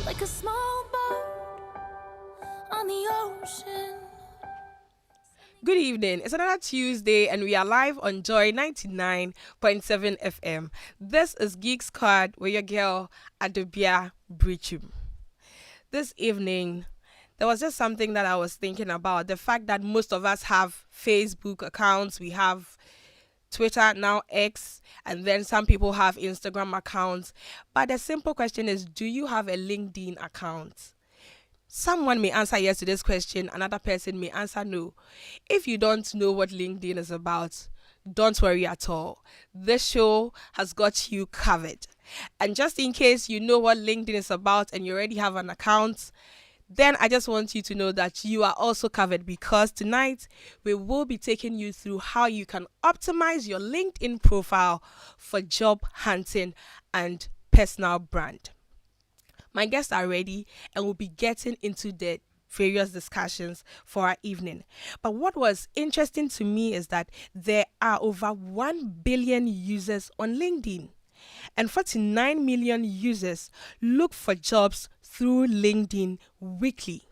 Like a small boat on the ocean. Good evening. It's another Tuesday and we are live on Joy 99.7 FM. This is Geek Squad with your girl Adobea Biritwum. This evening, there was just something that I was thinking about. The fact that most of us have Facebook accounts, we have Twitter, now X, and then some people have Instagram accounts. But the simple question is, do you have a LinkedIn account? Someone may answer yes to this question, another person may answer no. If you don't know what LinkedIn is about, don't worry at all. This show has got you covered. And just in case you know what LinkedIn is about and you already have an account, then I just want you to know that you are also covered, because tonight we will be taking you through how you can optimize your LinkedIn profile for job hunting and personal brand. My guests are ready and we'll be getting into the various discussions for our evening. But what was interesting to me is that there are over 1 billion users on LinkedIn, and 49 million users look for jobs through LinkedIn weekly.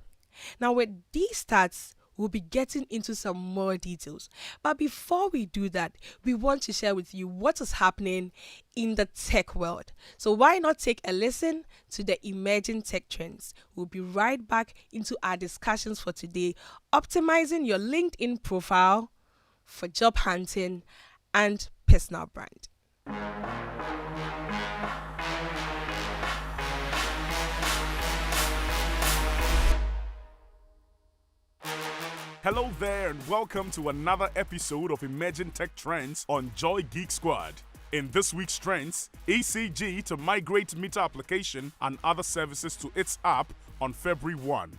Now, with these stats, we'll be getting into some more details. But before we do that, we want to share with you what is happening in the tech world. So why not take a listen to the emerging tech trends? We'll be right back into our discussions for today, optimizing your LinkedIn profile for job hunting and personal brand. Hello there and welcome to another episode of Emerging Tech Trends on Joy Geek Squad. In this week's trends, ECG to migrate Meter application and other services to its app on February 1.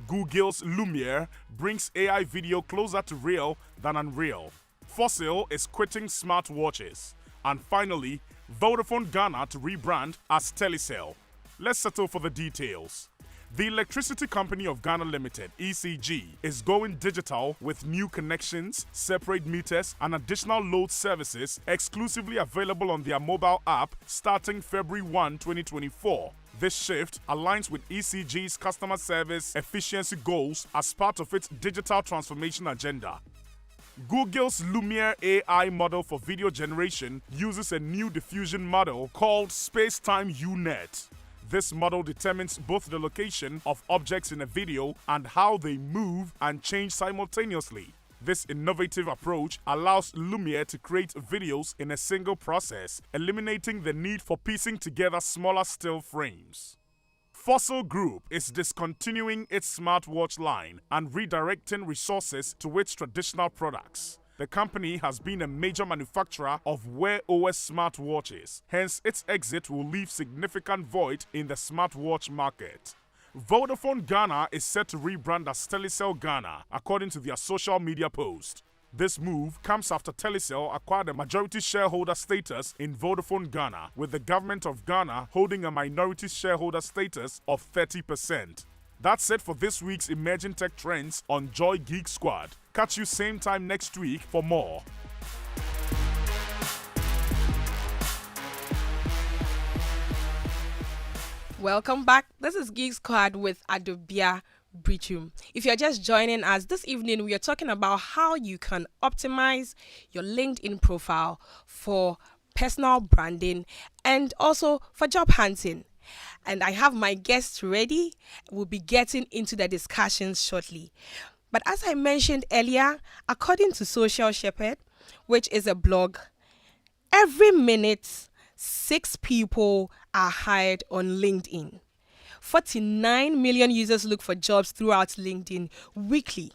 Google's Lumiere brings AI video closer to real than unreal. Fossil is quitting smartwatches. And finally, Vodafone Ghana to rebrand as Telecel. Let's settle for the details. The Electricity Company of Ghana Limited, ECG, is going digital with new connections, separate meters, and additional load services exclusively available on their mobile app starting February 1, 2024. This shift aligns with ECG's customer service efficiency goals as part of its digital transformation agenda. Google's Lumiere AI model for video generation uses a new diffusion model called Space-Time U-Net. This model determines both the location of objects in a video and how they move and change simultaneously. This innovative approach allows Lumiere to create videos in a single process, eliminating the need for piecing together smaller still frames. Fossil Group is discontinuing its smartwatch line and redirecting resources to its traditional products. The company has been a major manufacturer of Wear OS smartwatches, hence its exit will leave significant void in the smartwatch market. Vodafone Ghana is set to rebrand as Telecel Ghana, according to their social media post. This move comes after Telecel acquired a majority shareholder status in Vodafone Ghana, with the government of Ghana holding a minority shareholder status of 30%. That's it for this week's Emerging Tech Trends on Joy Geek Squad. Catch you same time next week for more. Welcome back. This is Geek Squad with Adobea Biritwum. If you're just joining us, this evening we are talking about how you can optimize your LinkedIn profile for personal branding and also for job hunting. And I have my guests ready. We'll be getting into the discussions shortly. But as I mentioned earlier, according to Social Shepherd, which is a blog, every minute 6 people are hired on LinkedIn. 49 million users look for jobs throughout LinkedIn weekly.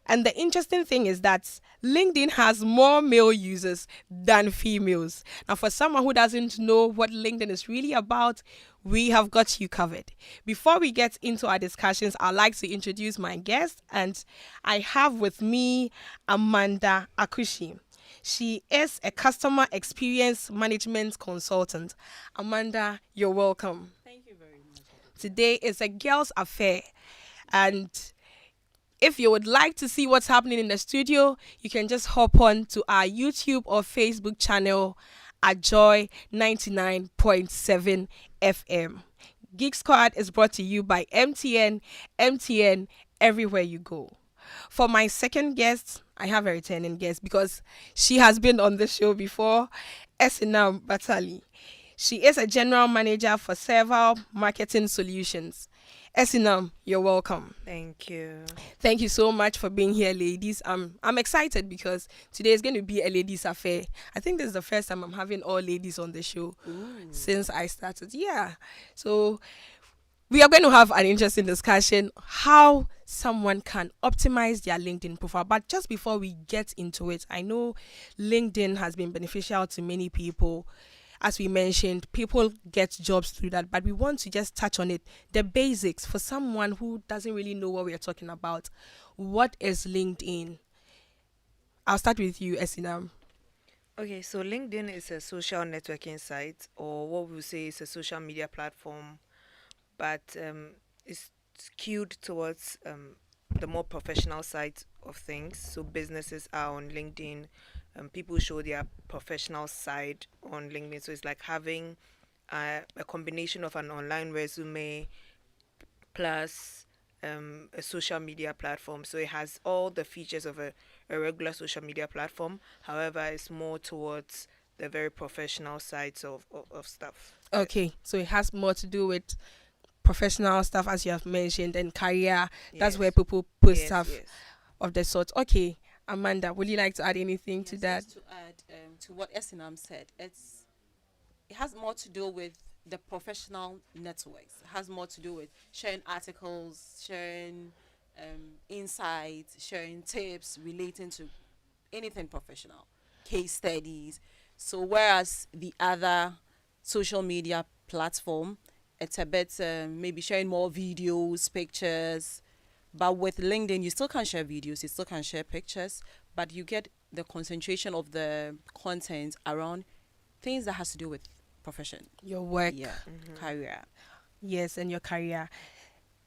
And the interesting thing is that LinkedIn has more male users than females. Now, for someone who doesn't know what LinkedIn is really about, we have got you covered. Before we get into our discussions, I'd like to introduce my guest, and I have with me Amanda Akushi. She is a customer experience management consultant. Amanda, you're welcome. Thank you very much. Today is a girl's affair, and If you would like to see what's happening in the studio, you can just hop on to our YouTube or Facebook channel at Joy 99.7 FM. Geek Squad is brought to you by MTN everywhere you go. For my second guest, I have a returning guest because she has been on the show before, Esinam Batali. She is a general manager for several marketing solutions. Esinam, you're welcome. Thank you. Thank you so much for being here, ladies. I'm excited because today is going to be a ladies' affair. I think this is the first time I'm having all ladies on the show since I started. Yeah. So we are going to have an interesting discussion how someone can optimize their LinkedIn profile. But just before we get into it, I know LinkedIn has been beneficial to many people. As we mentioned, people get jobs through that, but we want to just touch on it. The basics for someone who doesn't really know what we're talking about. What is LinkedIn? I'll start with you, Esinam. Okay, so LinkedIn is a social networking site, or what we say is a social media platform, but it's skewed towards the more professional side of things. So businesses are on LinkedIn. People show their professional side on LinkedIn. So it's like having a combination of an online resume plus a social media platform. So it has all the features of a regular social media platform. However, it's more towards the very professional sides of stuff. Okay, so it has more to do with professional stuff, as you have mentioned, and career. That's Yes. where people post Yes, stuff yes. of the sort. Okay, Amanda, would you like to add anything to that? Just to add to what Esinam said, it has more to do with the professional networks. It has more to do with sharing articles, sharing insights, sharing tips relating to anything professional, case studies. So whereas the other social media platform, it's a bit maybe sharing more videos, pictures. But with LinkedIn, you still can share videos, you still can share pictures, but you get the concentration of the content around things that has to do with profession, Your work. career. Yes, and your career.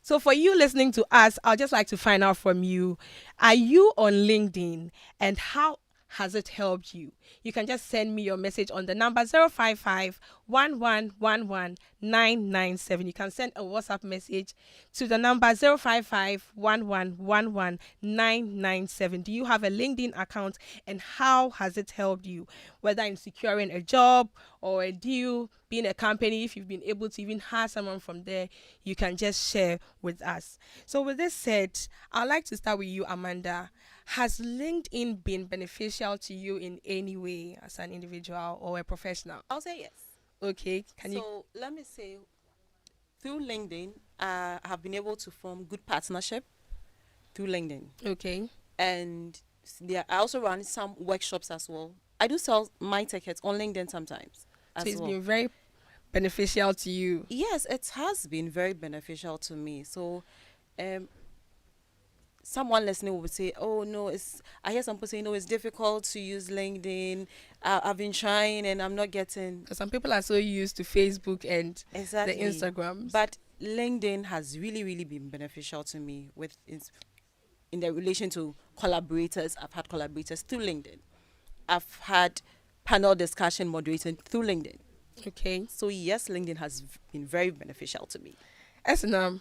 So for you listening to us, I'd just like to find out from you, are you on LinkedIn and how has it helped you? You can just send me your message on the number 055 1111 997. You can send a WhatsApp message to the number 055 1111 997. Do you have a LinkedIn account and how has it helped you? Whether in securing a job or a deal, being a company, if you've been able to even hire someone from there, you can just share with us. So with this said, I'd like to start with you, Amanda. Has LinkedIn been beneficial to you in any way as an individual or a professional? I'll say yes. Okay, can you? So let me say, through LinkedIn, I have been able to form good partnership through LinkedIn. Okay, And I also run some workshops as well. I do sell my tickets on LinkedIn sometimes so as it's well. been very beneficial to you. Yes, it has been very beneficial to me. So, someone listening would say, "Oh no, it's." I hear some people say, "No, it's difficult to use LinkedIn. I've been trying and I'm not getting." Because some people are so used to Facebook and Exactly. the Instagrams. But LinkedIn has really, really been beneficial to me with in the relation to collaborators. I've had collaborators through LinkedIn. I've had panel discussion moderating through LinkedIn. Okay, So yes, LinkedIn has been very beneficial to me. Esinam.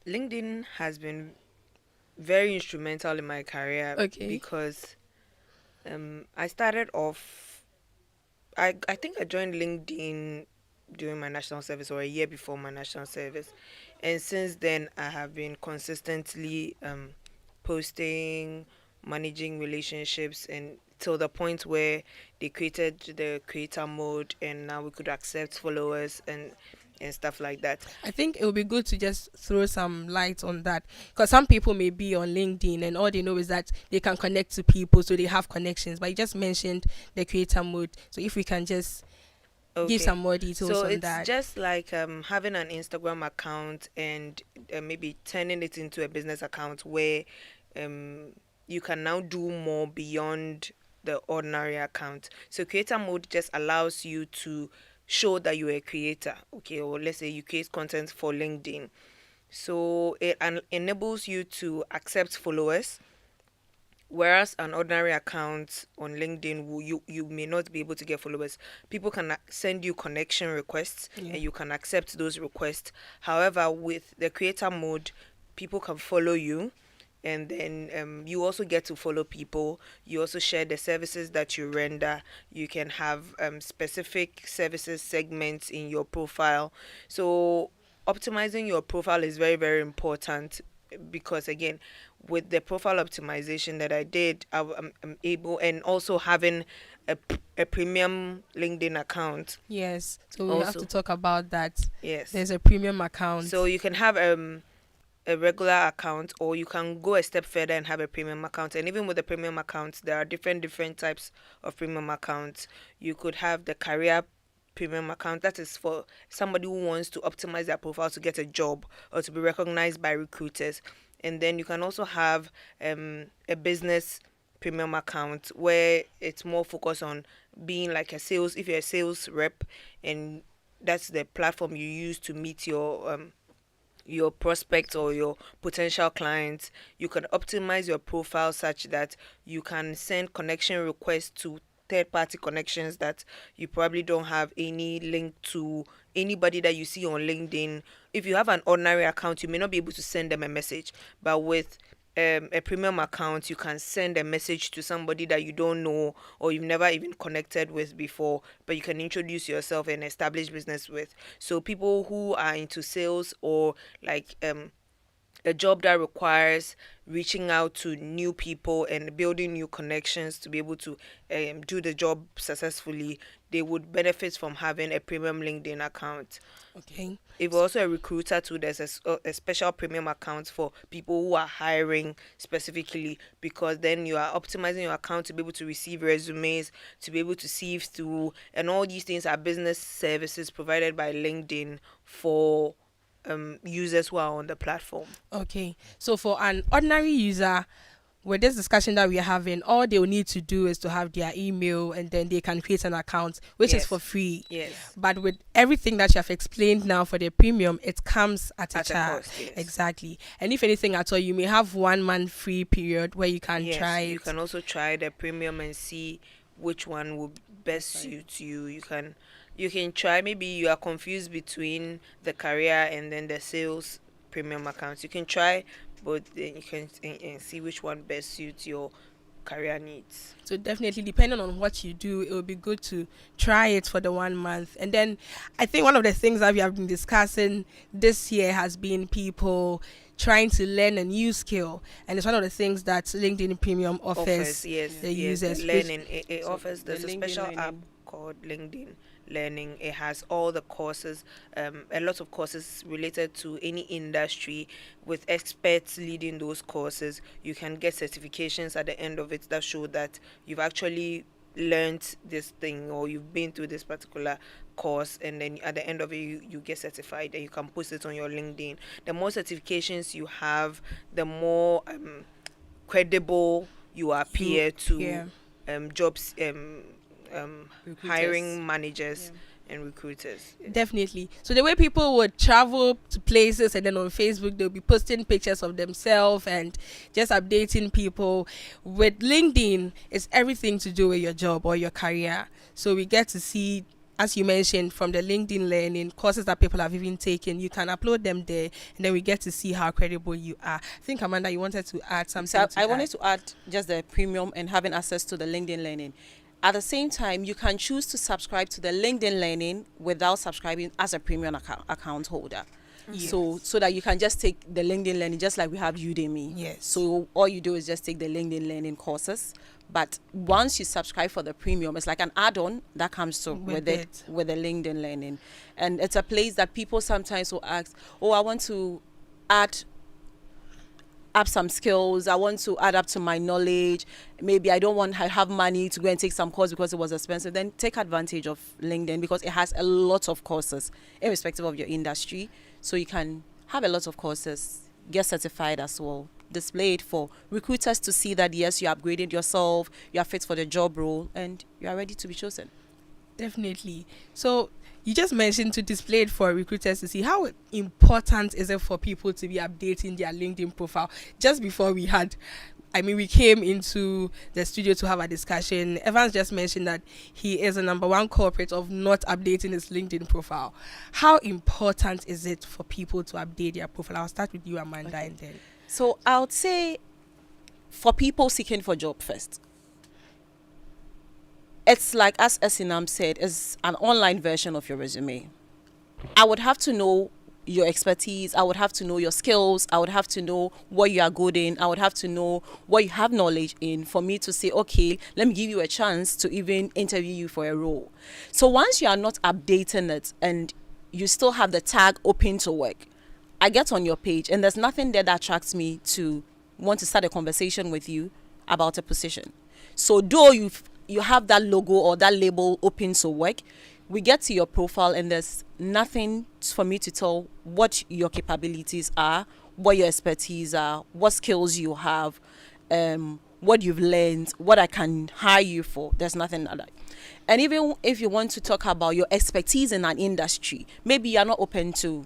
LinkedIn has been very instrumental in my career Okay. because I started off. I think I joined LinkedIn during my national service or a year before my national service, and since then I have been consistently posting, managing relationships, and till the point where they created the creator mode, and now we could accept followers and stuff like that. I think it would be good to just throw some light on that because some people may be on LinkedIn and all they know is that they can connect to people, so they have connections. But you just mentioned the creator mode, so if we can just give some more details So on it's that. just like having an Instagram account and maybe turning it into a business account where you can now do more beyond the ordinary account. So creator mode just allows you to show that you're a creator, okay, or let's say you create content for LinkedIn. So it enables you to accept followers, whereas an ordinary account on LinkedIn, you may not be able to get followers. People can send you connection requests, Yeah. and you can accept those requests. However, with the creator mode, people can follow you, and then you also get to follow people. You also share the services that you render. You can have specific services segments in your profile. So optimizing your profile is very, very important, because again, with the profile optimization that I did, I'm able, and also having a premium LinkedIn account. Yes. So we have Also, to talk about that. yes. There's a premium account. So you can have a regular account, or you can go a step further and have a premium account. And even with the premium accounts, there are different types of premium accounts. You could have the career premium account, that is for somebody who wants to optimize their profile to get a job or to be recognized by recruiters. And then you can also have a business premium account, where it's more focused on being like a sales, if you're a sales rep, and that's the platform you use to meet your prospects or your potential clients. You can optimize your profile such that you can send connection requests to third party connections that you probably don't have any link to anybody that you see on LinkedIn. If you have an ordinary account, you may not be able to send them a message, but with a premium account, you can send a message to somebody that you don't know or you've never even connected with before, but you can introduce yourself and establish business with. So people who are into sales, or like a job that requires reaching out to new people and building new connections to be able to do the job successfully, they would benefit from having a premium LinkedIn account. Okay. If you're also a recruiter too, there's a special premium account for people who are hiring specifically, because then you are optimizing your account to be able to receive resumes, to be able to sieve through, and all these things are business services provided by LinkedIn for users who are on the platform. Okay. So for an ordinary user, with this discussion that we are having, all they will need to do is to have their email, and then they can create an account, which is Yes. for free. Yes. But with everything that you have explained now for the premium, it comes at a At a charge. cost, yes. Exactly. And if anything at all, you may have 1 month free period where you can Yes, try you it. can also try the premium and see which one will best suit you. You can try, maybe you are confused between the career and then the sales premium accounts. You can try both, then you can and see which one best suits your career needs. So definitely, depending on what you do, it would be good to try it for the 1 month. And then I think one of the things that we have been discussing this year has been people trying to learn a new skill, and it's one of the things that LinkedIn Premium offers Yes, the yes, users. the which- learning. It So offers, the there's a LinkedIn special app Learning. called LinkedIn Learning. It has all the courses, a lot of courses related to any industry, with experts leading those courses. You can get certifications at the end of it that show that you've actually learned this thing, or you've been through this particular course, and then at the end of it, you get certified, and you can post it on your LinkedIn. The more certifications you have, the more credible you appear to yeah. jobs, Recruiters. hiring managers and recruiters. Yes. Definitely. So the way people would travel to places, and then on Facebook they'll be posting pictures of themselves and just updating people. With LinkedIn, it's everything to do with your job or your career. So we get to see, as you mentioned, from the LinkedIn Learning courses that people have even taken. You can upload them there, and then we get to see how credible you are. I think, Amanda, you wanted to add something. So to I that. wanted to add just the premium and having access to the LinkedIn Learning. At the same time, you can choose to subscribe to the LinkedIn Learning without subscribing as a premium account holder. So that you can just take the LinkedIn Learning, just like we have Udemy. Yes. So all you do is just take the LinkedIn Learning courses. But once you subscribe for the premium, it's like an add-on that comes to with it, with the LinkedIn Learning. And it's a place that people sometimes will ask, oh, I want to add up some skills, I want to add up to my knowledge, maybe I have money to go and take some course because it was expensive. Then take advantage of LinkedIn, because it has a lot of courses irrespective of your industry, so you can have a lot of courses, get certified as well, display it for recruiters to see that yes, you upgraded yourself, you are fit for the job role, and you are ready to be chosen. Definitely. So you just mentioned to display it for recruiters to see how important is it for people to be updating their LinkedIn profile. Just before we came into the studio to have a discussion. Evans just mentioned that he is the number one culprit of not updating his LinkedIn profile. How important is it for people to update their profile? I'll start with you, Amanda, and then. So I would say for people seeking for job first, it's like, as Esinam said, it's an online version of your resume. I would have to know your expertise. I would have to know your skills. I would have to know what you are good in. I would have to know what you have knowledge in for me to say, okay, let me give you a chance to even interview you for a role. So once you are not updating it and you still have the tag open to work, I get on your page and there's nothing there that attracts me to want to start a conversation with you about a position. So though you have that logo or that label open to work, we get to your profile and there's nothing for me to tell what your capabilities are, what your expertise are, what skills you have, what you've learned, what I can hire you for. There's nothing like that. And even if you want to talk about your expertise in an industry, maybe you're not open to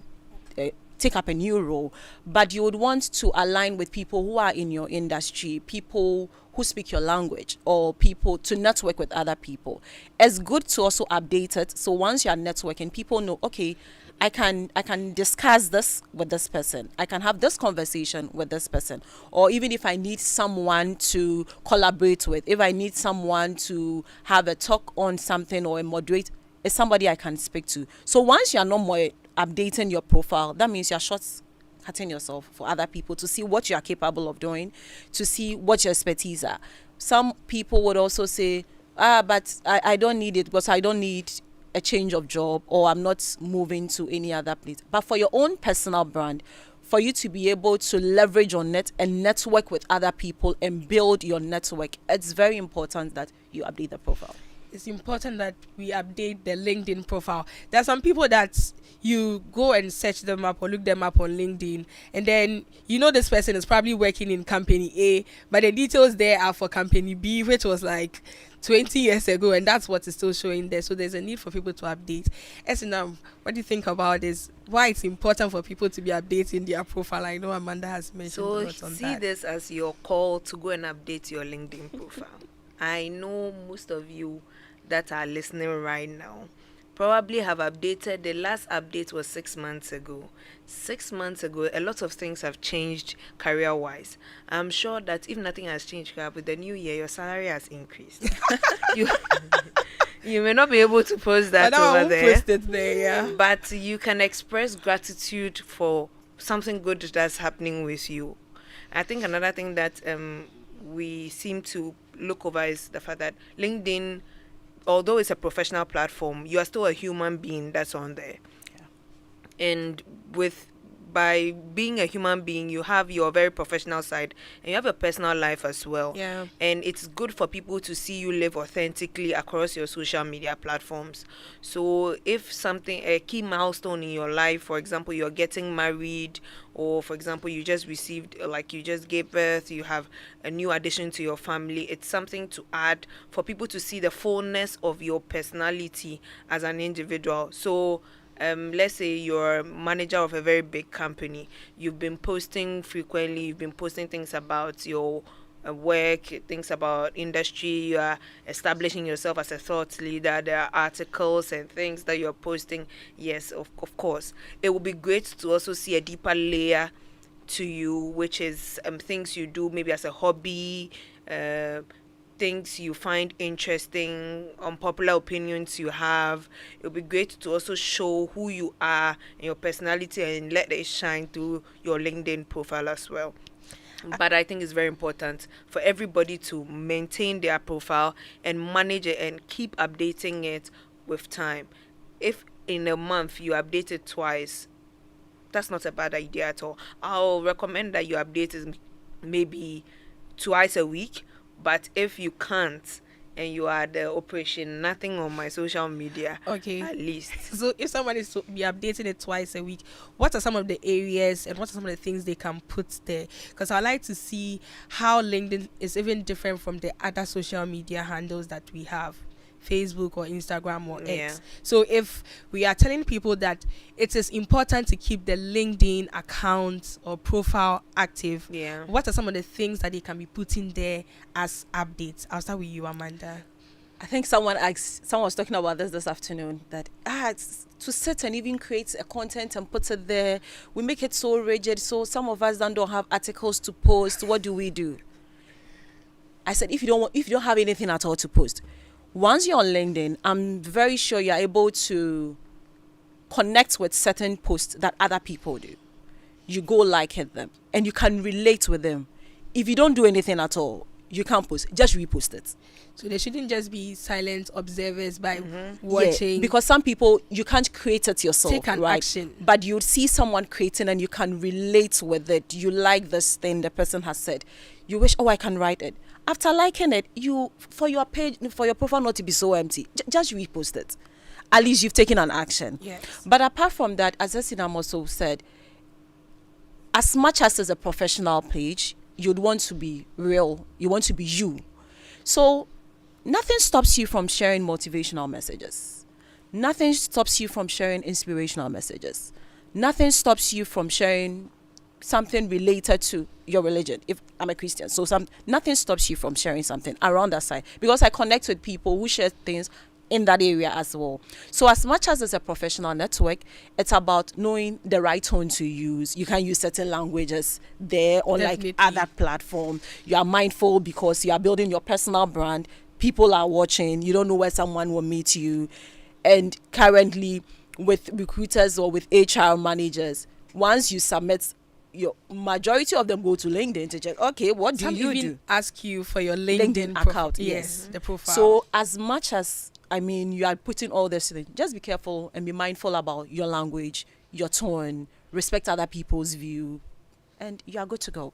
take up a new role, but you would want to align with people who are in your industry, people who speak your language, or people to network with other people. It's good to also update it. So once you're networking, people know, okay, I can discuss this with this person. I can have this conversation with this person. Or even if I need someone to collaborate with, if I need someone to have a talk on something or a moderate, it's somebody I can speak to. So once you're no more updating your profile, that means you're shortcutting yourself for other people to see what you are capable of doing, to see what your expertise are. Some people would also say, but I don't need it because I don't need a change of job, or I'm not moving to any other place. But for your own personal brand, for you to be able to leverage on it and network with other people and build your network, it's very important that you update the profile. It's important that we update the LinkedIn profile. There are some people that you go and search them up or look them up on LinkedIn, and then you know this person is probably working in company A, but the details there are for company B, which was like 20 years ago, and that's what is still showing there. So there's a need for people to update. Esinam, what do you think about this? Why it's important for people to be updating their profile? I know Amanda has mentioned a lot on see that. this as your call to go and update your LinkedIn profile. I know most of you that are listening right now probably have updated. The last update was 6 months ago. 6 months ago, a lot of things have changed career-wise. I'm sure that if nothing has changed, with the new year, your salary has increased. You may not be able to post that over there. Post it there, yeah. But you can express gratitude for something good that's happening with you. I think another thing that we seem to look over is the fact that LinkedIn, although it's a professional platform, you are still a human being that's on there. Yeah. And by being a human being, you have your very professional side and you have a personal life as well. Yeah. And it's good for people to see you live authentically across your social media platforms. So if a key milestone in your life, for example, you're getting married, or for example, you just gave birth, you have a new addition to your family, it's something to add for people to see the fullness of your personality as an individual. So let's say you're manager of a very big company. You've been posting frequently. You've been posting things about your work, things about industry. You are establishing yourself as a thought leader. There are articles and things that you're posting. Yes, of course. It would be great to also see a deeper layer to you, which is things you do maybe as a hobby, things you find interesting, unpopular opinions you have. It would be great to also show who you are and your personality and let it shine through your LinkedIn profile as well. But I think it's very important for everybody to maintain their profile and manage it and keep updating it with time. If in a month you update it twice, that's not a bad idea at all. I'll recommend that you update it maybe twice a week. But if you can't and you are the operation, nothing on my social media, okay, at least. So if somebody is to be updating it twice a week, what are some of the areas and what are some of the things they can put there? Because I like to see how LinkedIn is even different from the other social media handles that we have. Facebook or Instagram or Yeah. X. So if we are telling people that it is important to keep the LinkedIn account or profile active, Yeah. what are some of the things that they can be putting there as updates? I'll start with you, Amanda. I think someone was talking about this afternoon, that it's to sit and even create a content and put it there, we make it so rigid. So some of us don't have articles to post. What do? I said, if you don't have anything at all to post, once you're on LinkedIn, I'm very sure you're able to connect with certain posts that other people do. You go like it them and you can relate with them. If you don't do anything at all, you can't post. Just repost it. So they shouldn't just be silent observers by Yeah, watching. because some people, you can't create it yourself. Take an right? action. But you see someone creating and you can relate with it. You like this thing the person has said. You wish, I can write it. After liking it, for your page, for your profile not to be so empty, just repost it. At least you've taken an action. Yes. But apart from that, as Esinam also said, as much as it's a professional page, you'd want to be real. You want to be you. So nothing stops you from sharing motivational messages. Nothing stops you from sharing inspirational messages. Nothing stops you from sharing something related to your religion. If I'm a Christian, so nothing stops you from sharing something around that side, because I connect with people who share things in that area as well. So as much as it's a professional network, it's about knowing the right tone to use. You can use certain languages there, or Definitely. like other platform. You are mindful because you are building your personal brand. People are watching. You don't know where someone will meet you. And currently with recruiters or with HR managers, once you submit, your majority of them go to LinkedIn to check, okay, what do Some you even do? ask you for your LinkedIn account, Yes, the profile. So as much as, you are putting all this in, just be careful and be mindful about your language, your tone, respect other people's view, and you are good to go.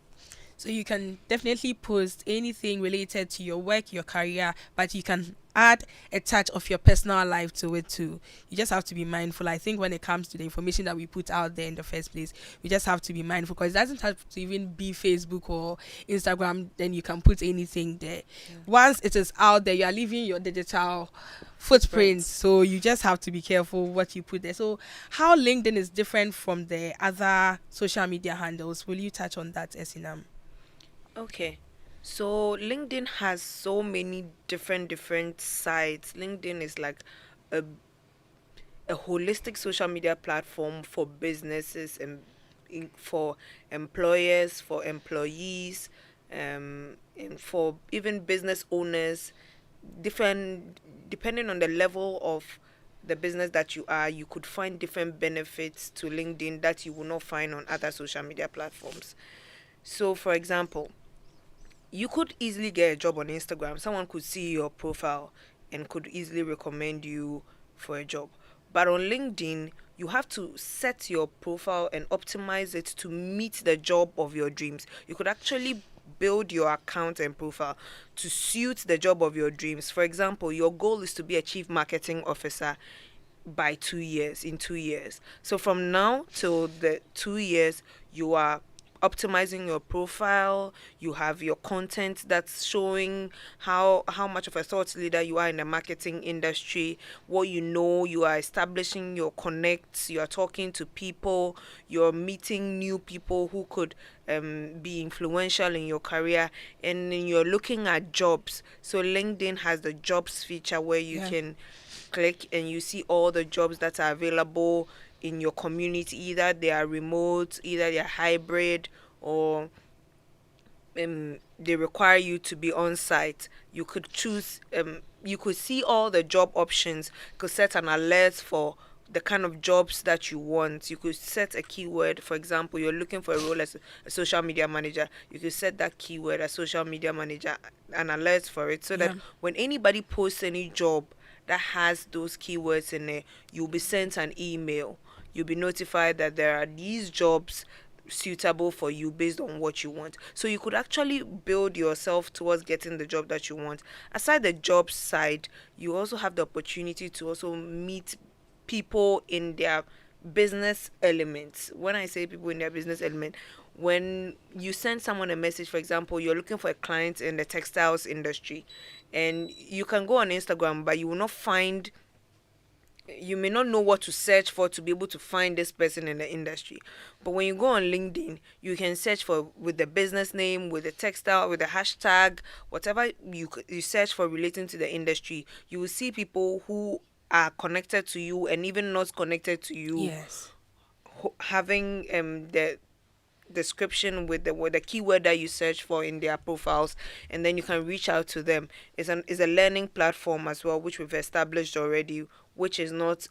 So you can definitely post anything related to your work, your career, but you can add a touch of your personal life to it too. You just have to be mindful. I think when it comes to the information that we put out there in the first place, we just have to be mindful, because it doesn't have to even be Facebook or Instagram. Then you can put anything there. Once it is out there, you are leaving your digital footprint. So you just have to be careful what you put there. So how LinkedIn is different from the other social media handles, will you touch on that, Esinam? Okay. So LinkedIn has so many different sites. LinkedIn is like a holistic social media platform for businesses and for employers, for employees, and for even business owners. Different, depending on the level of the business that you are, you could find different benefits to LinkedIn that you will not find on other social media platforms. So, for example, you could easily get a job on Instagram. Someone could see your profile and could easily recommend you for a job. But on LinkedIn, you have to set your profile and optimize it to meet the job of your dreams. You could actually build your account and profile to suit the job of your dreams. For example, your goal is to be a chief marketing officer by 2 years, in 2 years. So from now till the 2 years, you are optimizing your profile. You have your content that's showing how much of a thought leader you are in the marketing industry, what you know. You are establishing your connects, you are talking to people, you're meeting new people who could be influential in your career, and then you're looking at jobs. So LinkedIn has the jobs feature where you can click and you see all the jobs that are available in your community. Either they are remote, either they are hybrid, or they require you to be on site. You could choose, you could see all the job options. You could set an alert for the kind of jobs that you want. You could set a keyword. For example, you're looking for a role as a social media manager. You could set that keyword as social media manager, an alert for it, so that when anybody posts any job that has those keywords in it, you'll be sent an email. You'll be notified that there are these jobs suitable for you based on what you want. So you could actually build yourself towards getting the job that you want. Aside the job side, you also have the opportunity to also meet people in their business elements. When I say people in their business element, when you send someone a message, for example, you're looking for a client in the textiles industry, and you can go on Instagram, but you will not find, you may not know what to search for to be able to find this person in the industry. But when you go on LinkedIn, you can search for with the business name, with the textile, with the hashtag, whatever you search for relating to the industry. You will see people who are connected to you and even not connected to you, Yes. having the description with the keyword that you search for in their profiles, and then you can reach out to them. It's a learning platform as well, which we've established already, which is not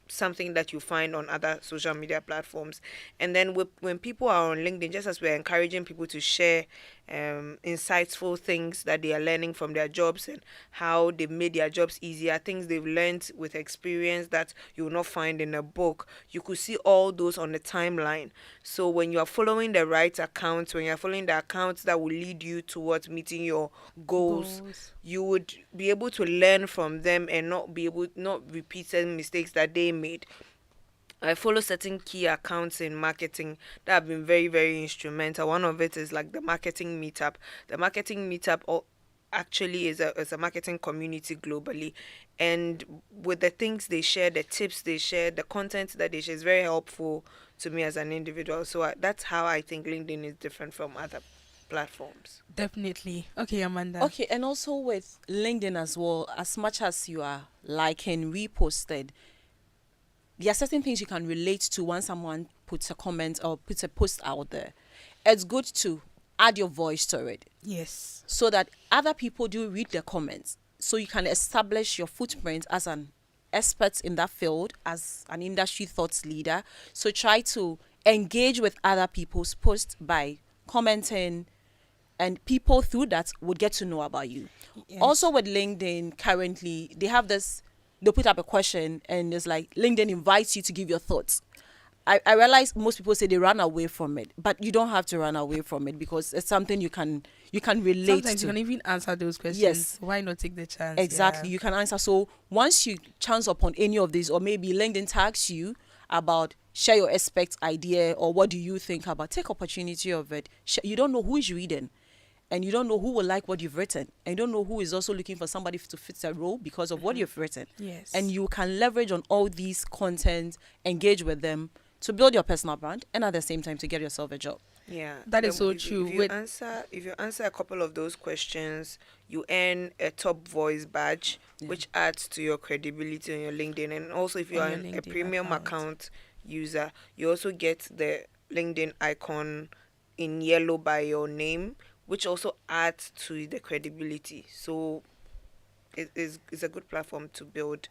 something that you find on other social media platforms. And then when people are on LinkedIn, just as we're encouraging people to share insightful things that they are learning from their jobs and how they've made their jobs easier, things they've learned with experience that you will not find in a book, you could see all those on the timeline. So when you are following the right accounts, when you're following the accounts that will lead you towards meeting your goals, you would be able to learn from them and not repeat certain mistakes that they made. I follow certain key accounts in marketing that have been very, very instrumental. One of it is like the marketing meetup. The marketing meetup actually is a marketing community globally, and with the things they share, the tips they share, the content that they share is very helpful to me as an individual. So that's how I think LinkedIn is different from other platforms. Definitely. Okay, Amanda. Okay, and also with LinkedIn as well, as much as you are liking, reposted, there are certain things you can relate to when someone puts a comment or puts a post out there. It's good to add your voice to it Yes. so that other people do read the comments. So you can establish your footprint as an expert in that field, as an industry thoughts leader. So try to engage with other people's posts by commenting, and people through that would get to know about you. Yes. Also with LinkedIn, currently, they have this, they'll put up a question and it's like LinkedIn invites you to give your thoughts. I realize most people say they run away from it, but you don't have to run away from it because it's something you can relate Sometimes to. you can even answer those questions. Yes. Why not take the chance? Exactly. Yeah. You can answer. So once you chance upon any of these, or maybe LinkedIn tags you about share your expect idea or what do you think about, take opportunity of it. You don't know who is reading, and you don't know who will like what you've written, and you don't know who is also looking for somebody to fit a role because of what you've written. Yes. And you can leverage on all these content, engage with them to build your personal brand, and at the same time to get yourself a job. Yeah, That is so if true. If With- if you answer a couple of those questions, you earn a top voice badge, which adds to your credibility on your LinkedIn. And also, if you On are your a LinkedIn premium account. account user, you also get the LinkedIn icon in yellow by your name, which also adds to the credibility. So it's a good platform to build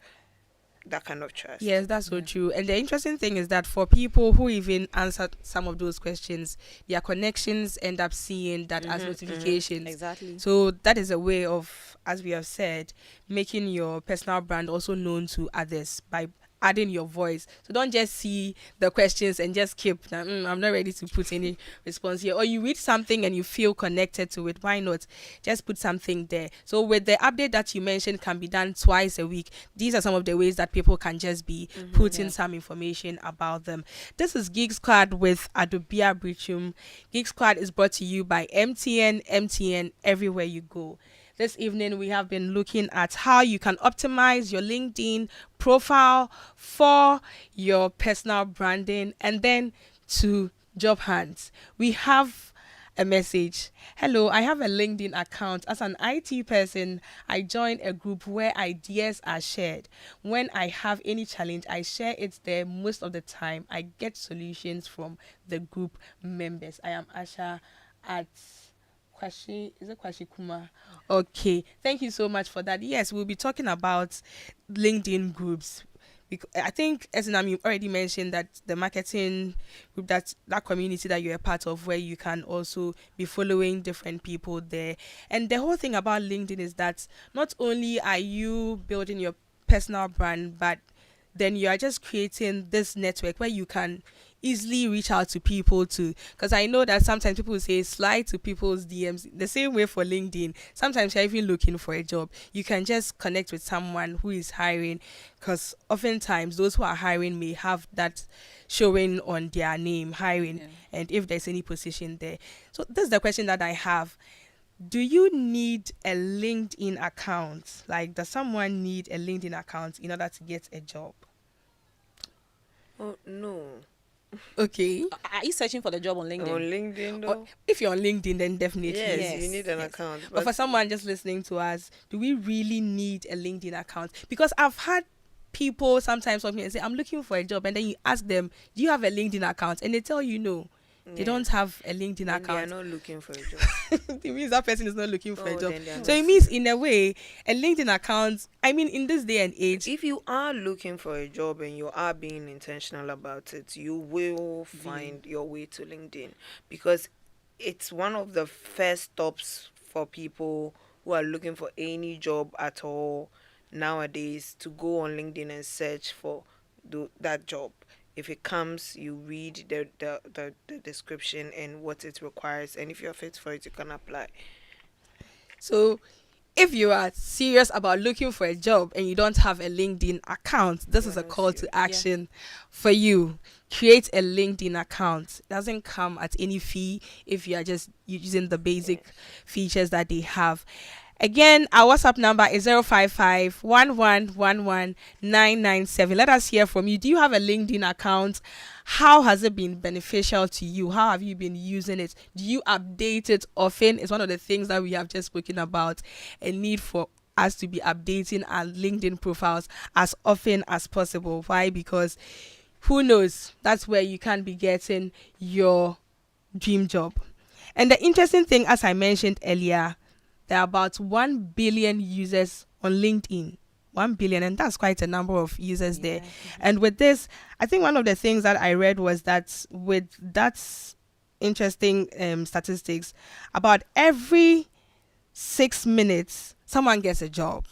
that kind of trust. Yes, that's so true. And the interesting thing is that for people who even answered some of those questions, their connections end up seeing that as notifications. Exactly. So that is a way of, as we have said, making your personal brand also known to others by adding your voice. So don't just see the questions and just keep, I'm not ready to put any response here. Or you read something and you feel connected to it. Why not just put something there? So with the update that you mentioned can be done twice a week. These are some of the ways that people can just be putting some information about them. This is Geek Squad with Adobea Biritwum. Geek Squad is brought to you by MTN everywhere you go. This evening, we have been looking at how you can optimize your LinkedIn profile for your personal branding and then to job hunts. We have a message. Hello, I have a LinkedIn account. As an IT person, I join a group where ideas are shared. When I have any challenge, I share it there. Most of the time, I get solutions from the group members. I am Asha at Kwashi, is it Kwashi Kuma? Okay, thank you so much for that. Yes, we'll be talking about LinkedIn groups. I think, Esinam, you already mentioned that the marketing group, that community that you're a part of, where you can also be following different people there. And the whole thing about LinkedIn is that not only are you building your personal brand, but then you are just creating this network where you can easily reach out to people to, because I know that sometimes people say slide to people's DMs. The same way for LinkedIn, sometimes you're even looking for a job, you can just connect with someone who is hiring, because oftentimes those who are hiring may have that showing on their name, hiring, and if there's any position there. So this is the question that I have. Do you need a LinkedIn account? Like, does someone need a LinkedIn account in order to get a job? Oh, no. Okay. Are you searching for the job on LinkedIn? On LinkedIn, Or though? if you're on LinkedIn, then definitely. Yes, Yes, you need an yes. account. But for someone just listening to us, do we really need a LinkedIn account? Because I've had people sometimes come here and say, I'm looking for a job. And then you ask them, do you have a LinkedIn account? And they tell you no. They don't have a LinkedIn Then they are account. not looking for a job. It means that person is not looking for a Oh, job. then they are So not it means, in a way, a LinkedIn account, I mean, in this day and age, If you are looking for a job and you are being intentional about it, you will find your way to LinkedIn, because it's one of the first stops for people who are looking for any job at all nowadays, to go on LinkedIn and search for that job. If it comes, you read the description and what it requires, and if you're fit for it, you can apply. so if you are serious about looking for a job and you don't have a LinkedIn account, this is a not call to serious. action for you. Create a LinkedIn account. It doesn't come at any fee if you are just using the basic features that they have. Again, our WhatsApp number is 055 997. Let us hear from you. Do you have a LinkedIn account? How has it been beneficial to you? How have you been using it? Do you update it often? It's one of the things that we have just spoken about, a need for us to be updating our LinkedIn profiles as often as possible. Why? Because who knows? That's where you can be getting your dream job. And the interesting thing, as I mentioned earlier, there are about 1 billion users on LinkedIn. 1 billion, and that's quite a number of users there. And with this, I think one of the things that I read was that with that interesting statistics, about every 6 minutes, someone gets a job.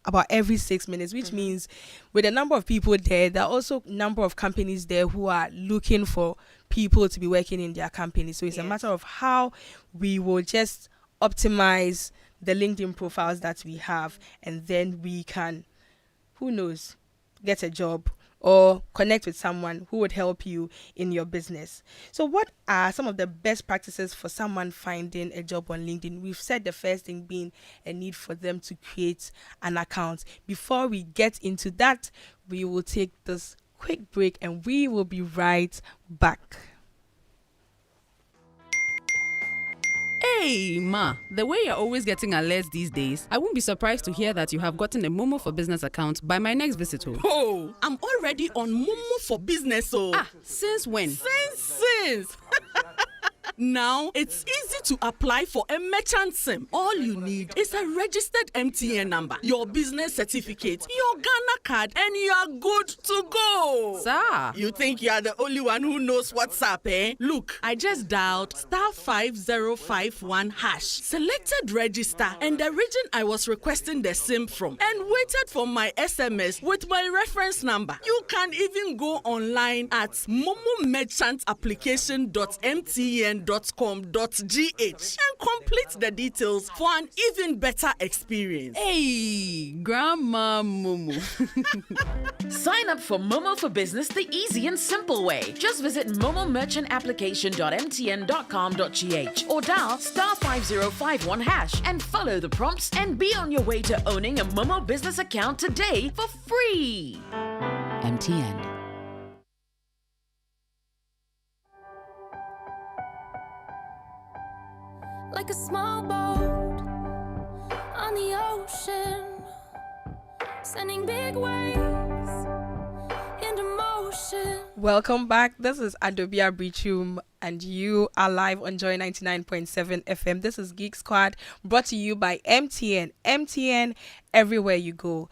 About every 6 minutes, which means with a number of people there, there are also number of companies there who are looking for people to be working in their company. So it's a matter of how we will just optimize the LinkedIn profiles that we have, and then we can, who knows, get a job or connect with someone who would help you in your business. So what are some of the best practices for someone finding a job on LinkedIn? We've said the first thing being a need for them to create an account. Before we get into that, we will take this quick break and we will be right back. Hey, Ma, the way you're always getting alerts these days, I won't be surprised to hear that you have gotten a Momo for Business account by my next visit. Oh, I'm already on Momo for Business. Since when? Since. Now it's easy to apply for a merchant SIM. All you need is a registered MTN number, your business certificate, your Ghana card, and you are good to go. Sir. You think you are the only one who knows WhatsApp, eh? Look, I just dialed *5051#, selected register, and the region I was requesting the SIM from, and waited for my SMS with my reference number. You can even go online at momomerchantapplication.mtn.com.gh and complete the details for an even better experience. Hey, Grandma Momo. Sign up for Momo for Business the easy and simple way. Just visit momomerchantapplication.mtn.com.gh or dial *5051# and follow the prompts and be on your way to owning a Momo business account today for free. MTN. Like a small boat on the ocean, sending big waves into motion. Welcome back. This is Adobea Biritwum, and you are live on Joy 99.7 FM. This is Geek Squad, brought to you by MTN. MTN, everywhere you go.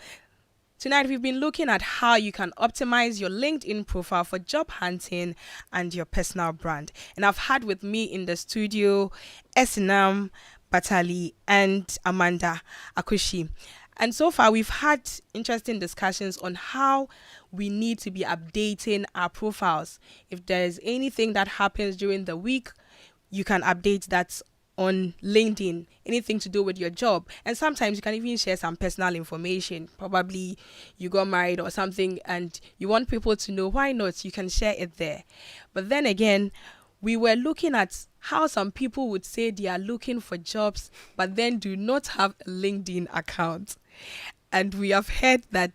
Tonight, we've been looking at how you can optimize your LinkedIn profile for job hunting and your personal brand. And I've had with me in the studio Esinam Batali and Amanda Akushi. And so far, we've had interesting discussions on how we need to be updating our profiles. If there's anything that happens during the week, you can update that on LinkedIn, anything to do with your job. And sometimes you can even share some personal information. Probably you got married or something and you want people to know, why not? You can share it there. But then again, we were looking at how some people would say they are looking for jobs, but then do not have a LinkedIn account. And we have heard that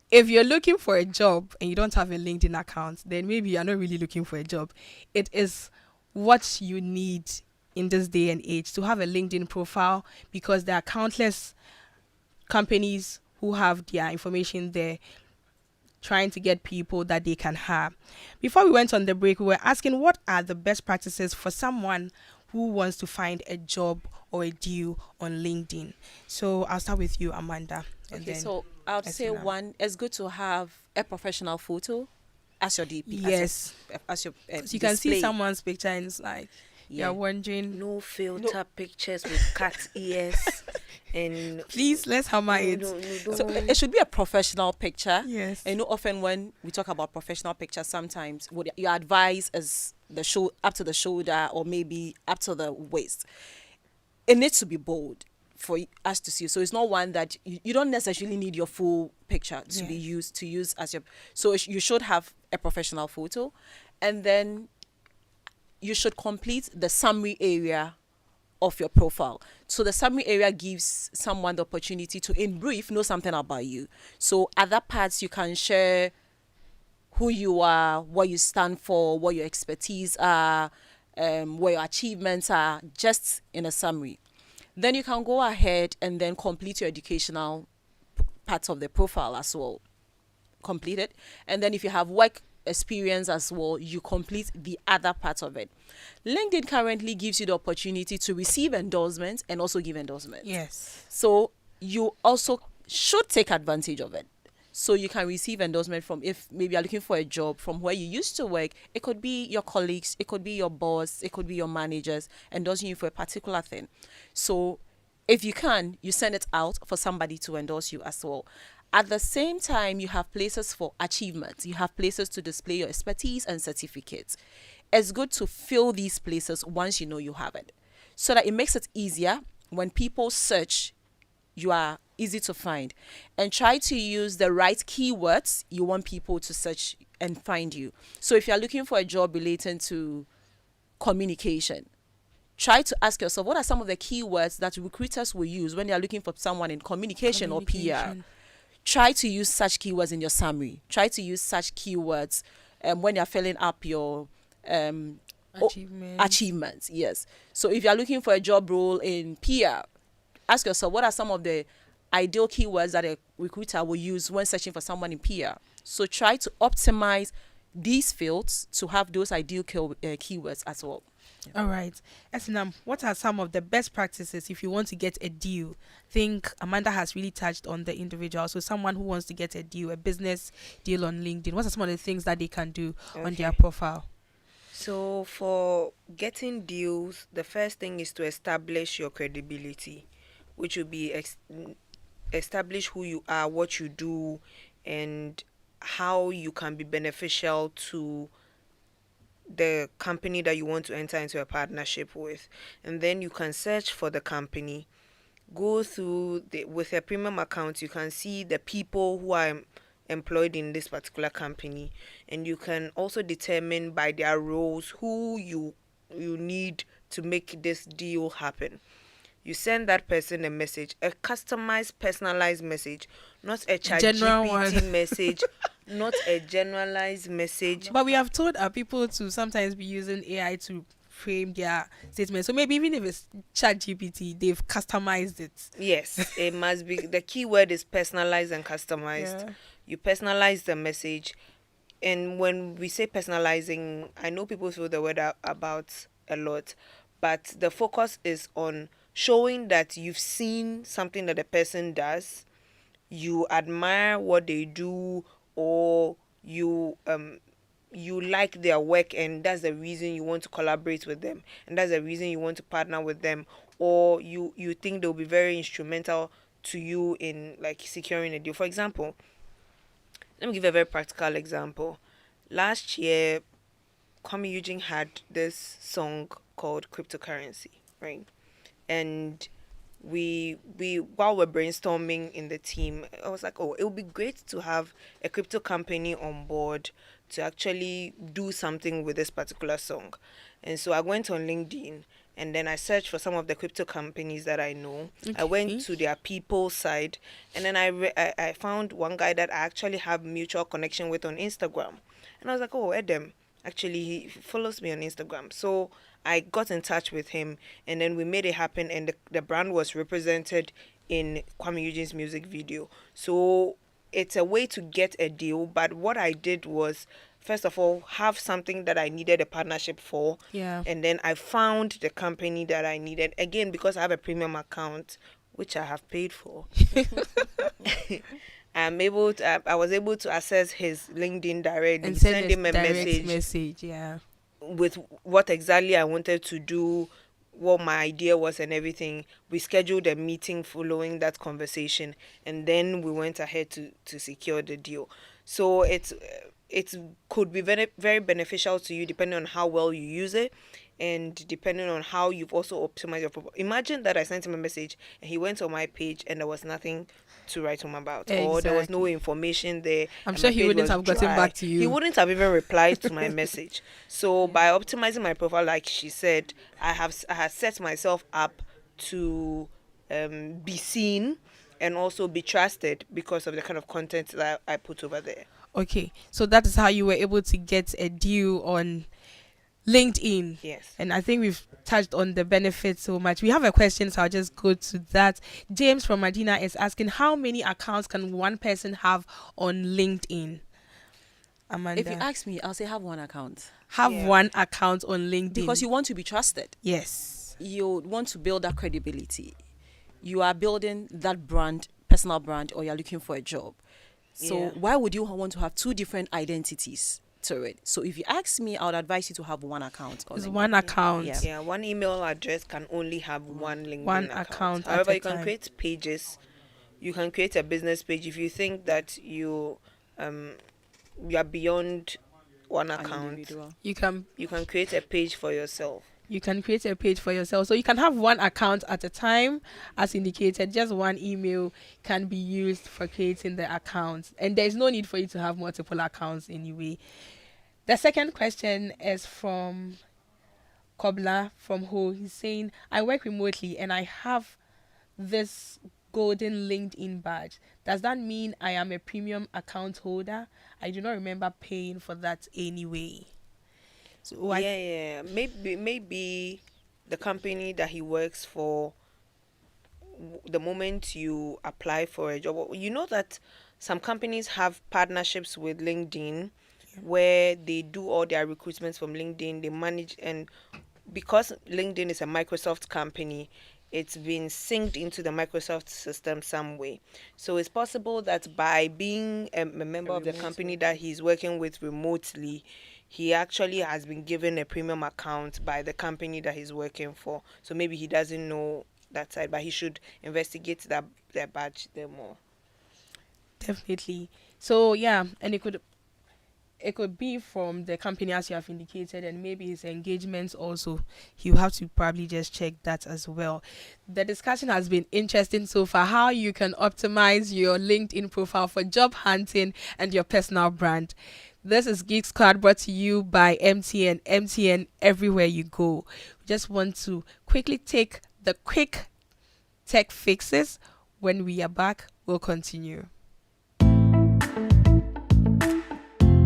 if you're looking for a job and you don't have a LinkedIn account, then maybe you're not really looking for a job. It is what you need in this day and age to have a LinkedIn profile, because there are countless companies who have their information there trying to get people that they can have. Before we went on the break, we were asking what are the best practices for someone who wants to find a job or a deal on LinkedIn. So I'll start with you, Amanda. And Okay, then so I would say Esina. one, it's good to have a professional photo as your DP. Yes. As your So you can see display. someone's picture and it's like, Yeah. you're wondering, No filter pictures with cat ears and please, let's hammer it. So it should be a professional picture. Yes. And often when we talk about professional pictures, sometimes what you advise is up to the shoulder or maybe up to the waist. It needs to be bold for us to see. So it's not one that you don't necessarily need your full picture to be used as your. So you should have a professional photo, and then you should complete the summary area of your profile. So the summary area gives someone the opportunity to, in brief, know something about you. So other parts you can share who you are, what you stand for, what your expertise are, what your achievements are, just in a summary. Then you can go ahead and then complete your educational parts of the profile as well. Complete it. And then if you have work experience as well, you complete the other part of it. LinkedIn currently gives you the opportunity to receive endorsements and also give endorsements. Yes. So you also should take advantage of it. So you can receive endorsement from, if maybe you're looking for a job from where you used to work, it could be your colleagues, it could be your boss, it could be your managers endorsing you for a particular thing. So if you can, you send it out for somebody to endorse you as well. At the same time, you have places for achievements. You have places to display your expertise and certificates. It's good to fill these places once you know you have it, so that it makes it easier when people search. You are easy to find, and try to use the right keywords you want people to search and find you. So if you're looking for a job relating to communication, try to ask yourself, what are some of the keywords that recruiters will use when they are looking for someone in communication or PR? Try to use such keywords in your summary. Try to use such keywords when you're filling up your achievements. Yes. So if you're looking for a job role in PR, ask yourself, what are some of the ideal keywords that a recruiter will use when searching for someone in PR? So try to optimize these fields to have those ideal keywords as well. All right. Esinam, what are some of the best practices if you want to get a deal? I think Amanda has really touched on the individual. So someone who wants to get a deal, a business deal on LinkedIn, what are some of the things that they can do on their profile? So for getting deals, the first thing is to establish your credibility, which will be establish who you are, what you do, and how you can be beneficial to the company that you want to enter into a partnership with. And then you can search for the company, go through with a premium account, you can see the people who are employed in this particular company, and you can also determine by their roles who you need to make this deal happen. You send that person a message, a customized, personalized message, not a ChatGPT message, not a generalized message. But we have told our people to sometimes be using AI to frame their statement. So maybe even if it's ChatGPT, they've customized it. Yes, it must be. The keyword is personalized and customized. Yeah. You personalize the message. And when we say personalizing, I know people throw the word about a lot, but the focus is on showing that you've seen something that the person does, you admire what they do, or you like their work, and that's the reason you want to collaborate with them, and that's the reason you want to partner with them, or you think they'll be very instrumental to you in like securing a deal. For example, let me give a very practical example. Last year, Kwame Eugene had this song called Cryptocurrency, right? And we while we're brainstorming in the team, I was like, oh, it would be great to have a crypto company on board to actually do something with this particular song. And so I went on LinkedIn and then I searched for some of the crypto companies that I know. I went to their people side, and then I found one guy that I actually have mutual connection with on Instagram. And I was like, oh, Edem, actually he follows me on Instagram. So I got in touch with him, and then we made it happen, and the brand was represented in Kwame Eugene's music video. So it's a way to get a deal, but what I did was, first of all, have something that I needed a partnership for. Yeah. And then I found the company that I needed. Again, because I have a premium account, which I have paid for. I was able to access his LinkedIn directly, And send send him a direct message yeah. with what exactly I wanted to do, what my idea was and everything. We scheduled a meeting following that conversation, and then we went ahead to secure the deal. So it could be very, very beneficial to you depending on how well you use it, and depending on how you've also optimized your profile. Imagine that I sent him a message and he went on my page and there was nothing to write home about, or there was no information there. I'm and sure my he page wouldn't was have gotten dry. back to you. He wouldn't have even replied to my message. So by optimizing my profile, like she said, I had set myself up to be seen and also be trusted because of the kind of content that I put over there. Okay, so that is how you were able to get a deal on LinkedIn. Yes. And I think we've touched on the benefits so much. We have a question, so I'll just go to that. James from Medina is asking, how many accounts can one person have on LinkedIn? Amanda. If you ask me, I'll say have one account. Have one account on LinkedIn. Because you want to be trusted. Yes. You want to build that credibility. You are building that brand, personal brand, or you're looking for a job. So why would you want to have two different identities to it? So if you ask me, I would advise you to have one account. It's one account. Yeah, one email address can only have one LinkedIn account. However, you can create pages. You can create a business page if you think that you are beyond one account. You can create a page for yourself. You can create a page for yourself. So you can have one account at a time, as indicated. Just one email can be used for creating the account. And there's no need for you to have multiple accounts anyway. The second question is from Kobla from Ho. He's saying, I work remotely and I have this golden LinkedIn badge. Does that mean I am a premium account holder? I do not remember paying for that anyway. So maybe the company that he works for, the moment you apply for a job, you know that some companies have partnerships with LinkedIn where they do all their recruitments from LinkedIn. They manage, and because LinkedIn is a Microsoft company, it's been synced into the Microsoft system some way. So it's possible that by being a member of the company that he's working with remotely, he actually has been given a premium account by the company that he's working for. So maybe he doesn't know that side, but he should investigate that badge there more. Definitely. So yeah, and it could be from the company as you have indicated, and maybe his engagements also. You have to probably just check that as well. The discussion has been interesting so far, how you can optimize your LinkedIn profile for job hunting and your personal brand. This is Geek Squad, brought to you by MTN. MTN everywhere you go. We just want to quickly take the quick tech fixes. When we are back, we'll continue.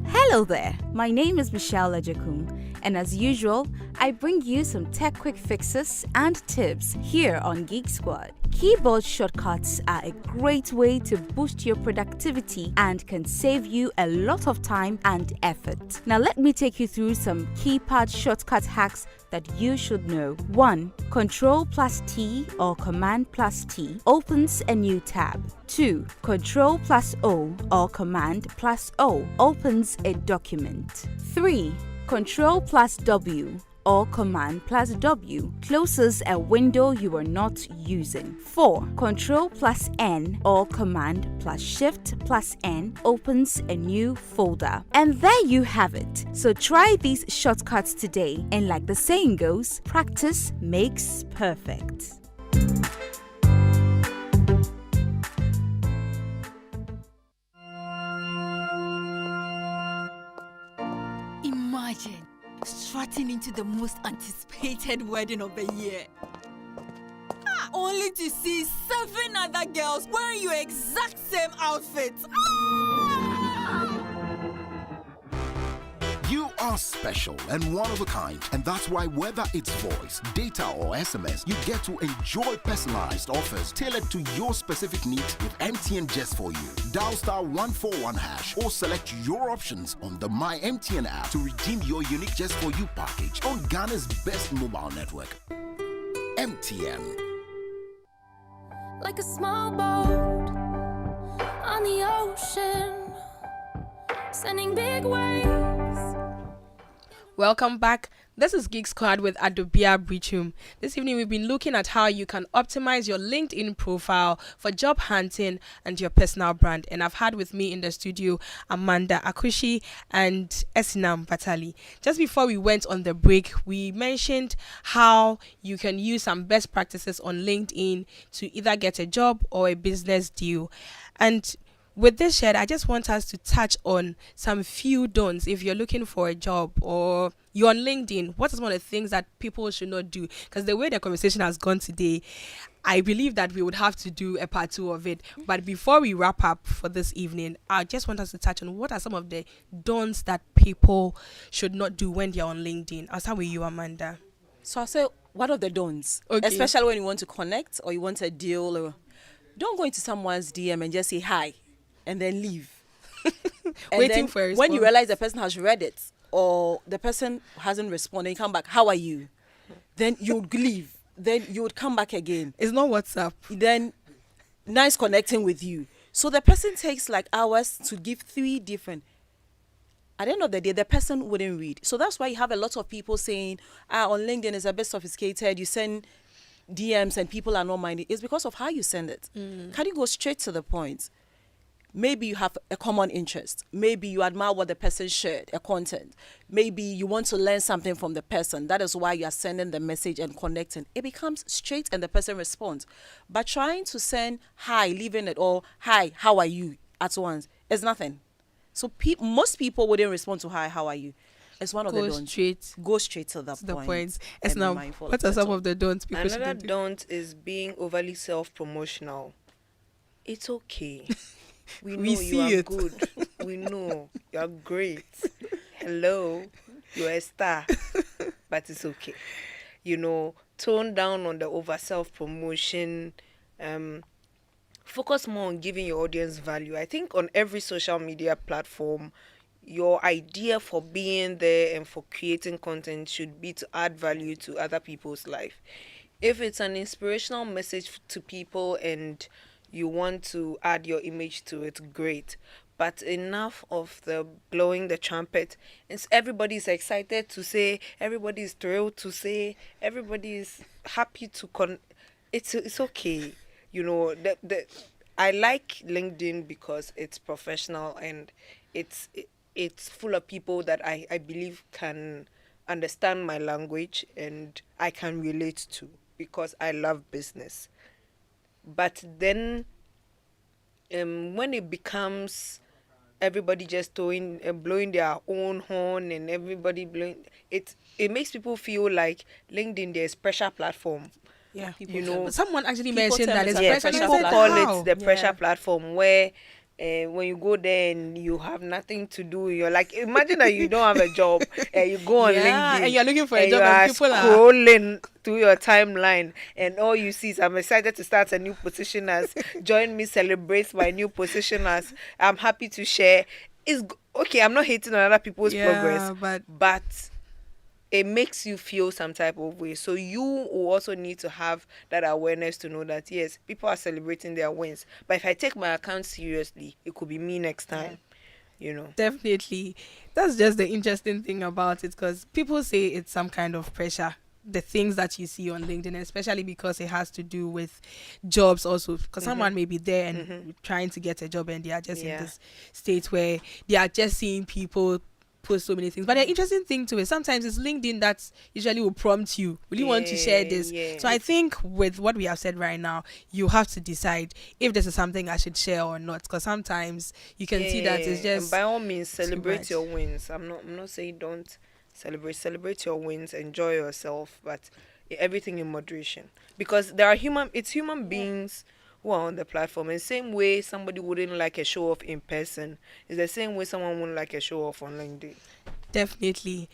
Hello there, my name is Michelle Ejekum, and as usual, I bring you some tech quick fixes and tips here on Geek Squad. Keyboard shortcuts are a great way to boost your productivity and can save you a lot of time and effort. Now let me take you through some keypad shortcut hacks that you should know. 1. Ctrl+T or Command+T opens a new tab. 2. Ctrl+O or Command+O opens a document. 3. Ctrl+W Alt Command plus W closes a window you are not using. 4. Control plus N, Alt Command plus Shift plus N opens a new folder. And there you have it. So try these shortcuts today, and like the saying goes, practice makes perfect. Imagine strutting into the most anticipated wedding of the year. Only to see 7 other girls wearing your exact same outfit. You are special and one of a kind, and that's why whether it's voice, data, or SMS, you get to enjoy personalized offers tailored to your specific needs with MTN just for you. Dial star 141 hash or select your options on the My MTN app to redeem your unique just for you package on Ghana's best mobile network. MTN. Like a small boat on the ocean, sending big waves. Welcome back. This is Geek Squad with Adobea Biritwum. This evening we've been looking at how you can optimize your LinkedIn profile for job hunting and your personal brand. And I've had with me in the studio Amanda Akushi and Esinam Batali. Just before we went on the break, we mentioned how you can use some best practices on LinkedIn to either get a job or a business deal. And with this shared, I just want us to touch on some few don'ts if you're looking for a job or you're on LinkedIn. What are some of the things that people should not do? Because the way the conversation has gone today, I believe that we would have to do a part 2 of it. But before we wrap up for this evening, I just want us to touch on what are some of the don'ts that people should not do when they're on LinkedIn. I'll start with you, Amanda. So I'll say one of the don'ts, Okay. especially when you want to connect or you want a deal. Or don't go into someone's DM and just say hi and then leave. And Waiting then for a when you response. realize the person has read it or the person hasn't responded, you come back, how are you? Then you would leave. Then you would come back again. It's not WhatsApp. Then nice connecting with you. So the person takes like hours to give 3 different. At the end of the day, the person wouldn't read. So that's why you have a lot of people saying, on LinkedIn is a bit sophisticated. You send DMs and people are not minding. It's because of how you send it. Can you go straight to the point? Maybe you have a common interest. Maybe you admire what the person shared, a content. Maybe you want to learn something from the person. That is why you are sending the message and connecting. It becomes straight and the person responds. But trying to send hi, leaving it, or hi, how are you at once, is nothing. So most people wouldn't respond to hi, how are you? It's one of the don'ts. Go straight to the point. It's now, what are some of the don'ts people Another should do? don't is being overly self-promotional. It's okay. We know We you see are it. good. We know you are great. Hello, you're a star. But it's okay. Tone down on the over self-promotion. Focus more on giving your audience value. I think on every social media platform, your idea for being there and for creating content should be to add value to other people's life. If it's an inspirational message to people and you want to add your image to it, great. But enough of the blowing the trumpet. Everybody's excited to say, everybody's thrilled to say, everybody is happy to it's okay. I like LinkedIn because it's professional and it's full of people that I believe can understand my language and I can relate to because I love business. But then when it becomes everybody just blowing their own horn and everybody blowing it makes people feel like LinkedIn there's pressure platform. Yeah, Someone actually mentioned that it's pressure pressure people platform. call it the pressure platform where when you go there and you have nothing to do, you're like, imagine that you don't have a job and you go on LinkedIn and you're looking for a and job you and people are scrolling through your timeline and all you see is I'm excited to start a new position as join me, celebrate my new position as I'm happy to share. It's okay, I'm not hating on other people's progress, but it makes you feel some type of way. So you will also need to have that awareness to know that, yes, people are celebrating their wins. But if I take my account seriously, it could be me next time. Definitely. That's just the interesting thing about it, because people say it's some kind of pressure. The things that you see on LinkedIn, especially because it has to do with jobs also. Because someone may be there and trying to get a job, and they are just in this state where they are just seeing people post so many things. But the interesting thing to it, sometimes it's LinkedIn that usually will prompt you, will you want to share this? So I think with what we have said right now, you have to decide if this is something I should share or not, because sometimes you can see that it's just, and by all means, too celebrate much. your wins. I'm not saying don't celebrate your wins, enjoy yourself, but everything in moderation, because it's human beings who are on the platform. And same way somebody wouldn't like a show off in person, is the same way someone wouldn't like a show off on LinkedIn. Definitely.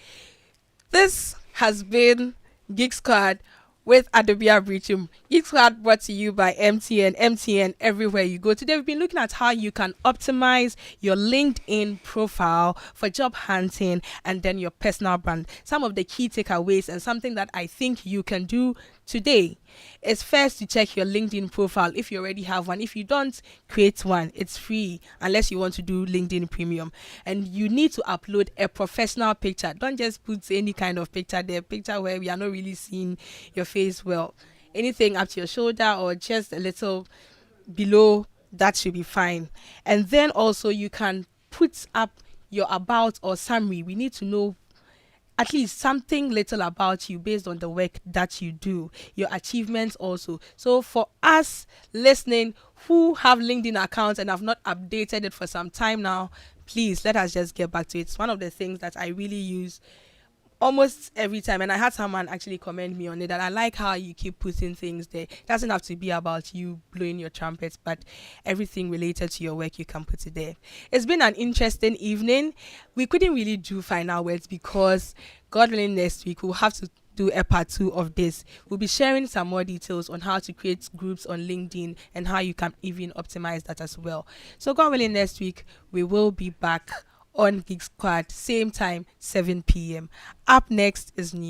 This has been Geek Squad with Adobea Biritwum. Geek Squad brought to you by MTN. MTN everywhere you go. Today we've been looking at how you can optimize your LinkedIn profile for job hunting and then your personal brand. Some of the key takeaways and something that I think you can do today is first to check your LinkedIn profile if you already have one. If you don't, create one. It's free unless you want to do LinkedIn Premium. And you need to upload a professional picture. Don't just put any kind of picture there, picture where we are not really seeing your face well. Anything up to your shoulder or just a little below, that should be fine. And then also you can put up your about or summary. We need to know at least something little about you based on the work that you do, your achievements also. So for us listening who have LinkedIn accounts and have not updated it for some time now, please let us just get back to it. It's one of the things that I really use almost every time, and I had someone actually commend me on it, that I like how you keep putting things there. It doesn't have to be about you blowing your trumpets, but everything related to your work, you can put it there. It's been an interesting evening. We couldn't really do final words because God willing next week we'll have to do a part 2 of this. We'll be sharing some more details on how to create groups on LinkedIn and how you can even optimize that as well. So God willing next week we will be back on Geek Squad, same time, 7 p.m. Up next is news.